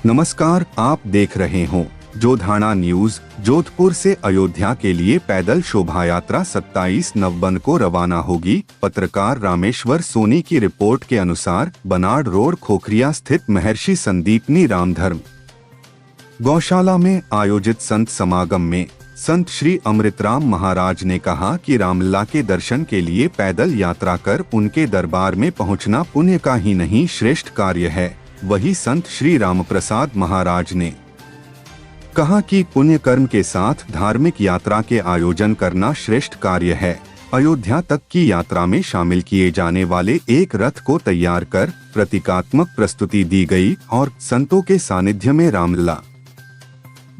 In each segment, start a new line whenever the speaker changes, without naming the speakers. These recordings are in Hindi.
नमस्कार, आप देख रहे हो जोधाना न्यूज। जोधपुर से अयोध्या के लिए पैदल शोभा यात्रा 27 नवंबर को रवाना होगी। पत्रकार रामेश्वर सोनी की रिपोर्ट के अनुसार बनाड़ रोड खोखरिया स्थित महर्षि संदीपनी रामधर्म गौशाला में आयोजित संत समागम में संत श्री अमृतराम महाराज ने कहा कि रामलला के दर्शन के लिए पैदल यात्रा कर उनके दरबार में पहुंचना पुण्य का ही नहीं श्रेष्ठ कार्य है। वही संत श्री रामप्रसाद महाराज ने कहा कि पुण्य कर्म के साथ धार्मिक यात्रा के आयोजन करना श्रेष्ठ कार्य है। अयोध्या तक की यात्रा में शामिल किए जाने वाले एक रथ को तैयार कर प्रतीकात्मक प्रस्तुति दी गई और संतों के सानिध्य में रामलला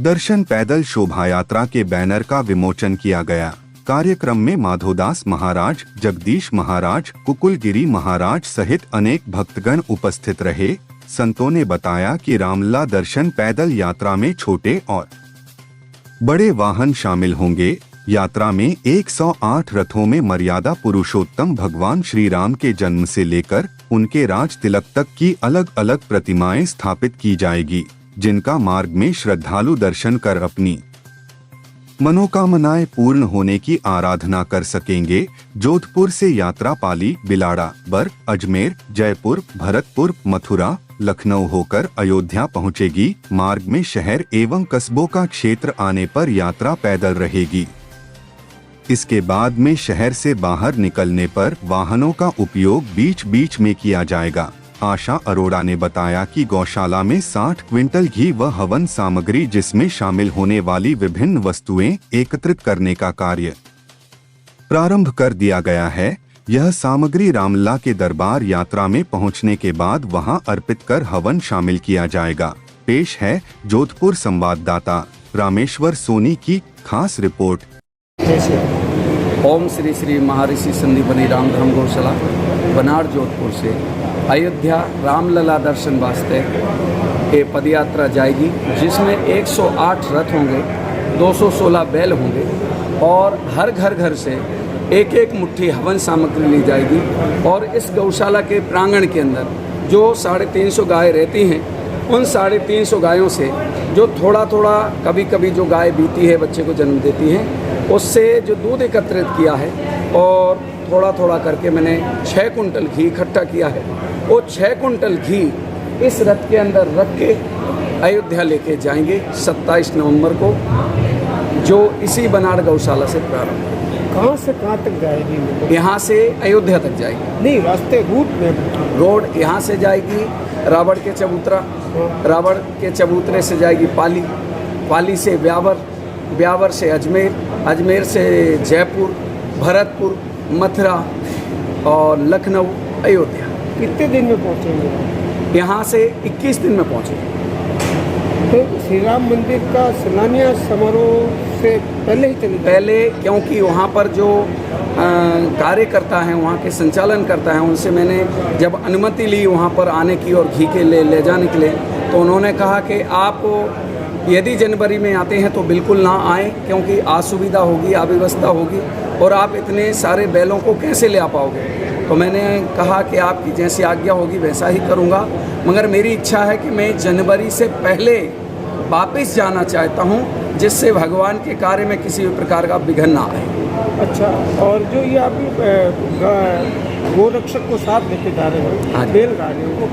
दर्शन पैदल शोभा यात्रा के बैनर का विमोचन किया गया। कार्यक्रम में माधोदास महाराज, जगदीश महाराज, कुकुलगिरी महाराज सहित अनेक भक्तगण उपस्थित रहे। संतों ने बताया कि रामलला दर्शन पैदल यात्रा में छोटे और बड़े वाहन शामिल होंगे। यात्रा में 108 रथों में मर्यादा पुरुषोत्तम भगवान श्री राम के जन्म से लेकर उनके राज तिलक तक की अलग अलग प्रतिमाएं स्थापित की जाएगी, जिनका मार्ग में श्रद्धालु दर्शन कर अपनी मनोकामनाएं पूर्ण होने की आराधना कर सकेंगे। जोधपुर से यात्रा पाली, बिलाड़ा, बर, अजमेर, जयपुर, भरतपुर, मथुरा, लखनऊ होकर अयोध्या पहुंचेगी। मार्ग में शहर एवं कस्बों का क्षेत्र आने पर यात्रा पैदल रहेगी। इसके बाद में शहर से बाहर निकलने पर वाहनों का उपयोग बीच बीच में किया जाएगा। आशा अरोड़ा ने बताया कि गौशाला में 60 क्विंटल घी व हवन सामग्री जिसमें शामिल होने वाली विभिन्न वस्तुएं एकत्रित करने का कार्य प्रारंभ कर दिया गया है। यह सामग्री रामलला के दरबार यात्रा में पहुंचने के बाद वहां अर्पित कर हवन शामिल किया जाएगा। पेश है जोधपुर संवाददाता रामेश्वर सोनी की खास रिपोर्ट।
ओम श्री श्री महर्षि संदीपनी रामधर्म गौशाला बनाड़ जोधपुर से अयोध्या रामलला दर्शन वास्ते ये पदयात्रा जाएगी, जिसमें 108 रथ होंगे, 216 बैल होंगे और हर घर से एक एक मुट्ठी हवन सामग्री ली जाएगी। और इस गौशाला के प्रांगण के अंदर जो 350 गाय रहती हैं, उन 350 गायों से जो थोड़ा थोड़ा कभी कभी जो गाय बीती है बच्चे को जन्म देती हैं, उससे जो दूध एकत्रित किया है और थोड़ा थोड़ा करके मैंने 6 कुंटल घी इकट्ठा किया है। वो 6 कुंटल घी इस रथ के अंदर रख के अयोध्या लेके जाएंगे 27 नवंबर को, जो इसी बनाड़ गौशाला से प्रारंभ।
कहाँ से कहाँ तक जाएगी?
यहाँ से अयोध्या तक जाएगी।
नहीं, रास्ते रूट में
रोड यहाँ से जाएगी रावड़ के चबूतरा, रावड़ के चबूतरे से जाएगी पाली, पाली से ब्यावर, ब्यावर से अजमेर, अजमेर से जयपुर, भरतपुर, मथुरा और लखनऊ, अयोध्या।
कितने दिन में पहुँचेंगे?
यहाँ से 21 दिन में पहुँचेंगे।
तो श्री राम मंदिर का शिलान्यास समारोह से पहले ही चले?
पहले, क्योंकि वहाँ पर जो कार्यकर्ता हैं, वहाँ के संचालन करता है, उनसे मैंने जब अनुमति ली वहाँ पर आने की और घी के ले जाने के लिए, तो उन्होंने कहा कि आप यदि जनवरी में आते हैं तो बिल्कुल ना आएँ, क्योंकि असुविधा होगी, अव्यवस्था होगी और आप इतने सारे बैलों को कैसे ले आ पाओगे। तो मैंने कहा कि आपकी जैसी आज्ञा होगी वैसा ही करूँगा, मगर मेरी इच्छा है कि मैं जनवरी से पहले वापस जाना चाहता हूँ, जिससे भगवान के कार्य में किसी भी प्रकार का विघ्न ना आए।
अच्छा, और जो ये आप गोरक्षक को साथ लेके जा रहे हो, बैलगाड़ियों को,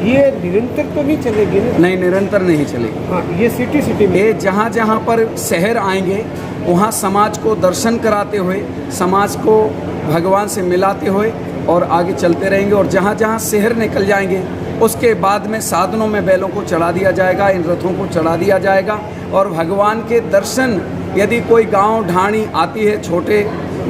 ये निरंतर तो नहीं चलेगी ना?
नहीं, निरंतर नहीं चलेगी।
हाँ, ये सिटी में,
ये जहाँ पर शहर आएंगे वहाँ समाज को दर्शन कराते हुए, समाज को भगवान से मिलाते हुए और आगे चलते रहेंगे। और जहाँ जहाँ शहर निकल जाएंगे उसके बाद में साधनों में बैलों को चढ़ा दिया जाएगा, इन रथों को चढ़ा दिया जाएगा और भगवान के दर्शन, यदि कोई गांव ढाणी आती है, छोटे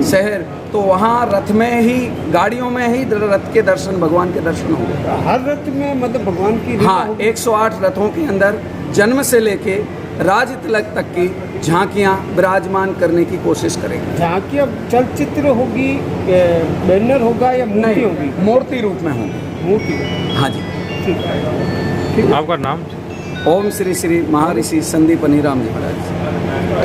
शहर, तो वहाँ रथ में ही, गाड़ियों में ही रथ के दर्शन, भगवान के दर्शन होंगे।
हर रथ में मतलब भगवान की?
हाँ, 108 रथों के अंदर जन्म से लेके राज तिलक तक की झांकियाँ विराजमान करने की कोशिश करेंगे।
झांकियाँ चलचित्र होगी, बैनर होगा या मूर्ति होगी?
मूर्ति रूप में होंगी।
मूर्ति?
हाँ जी।
ठीक है।
आपका नाम?
ओम श्री श्री महर्षि संदीपनी राम जी महाराज।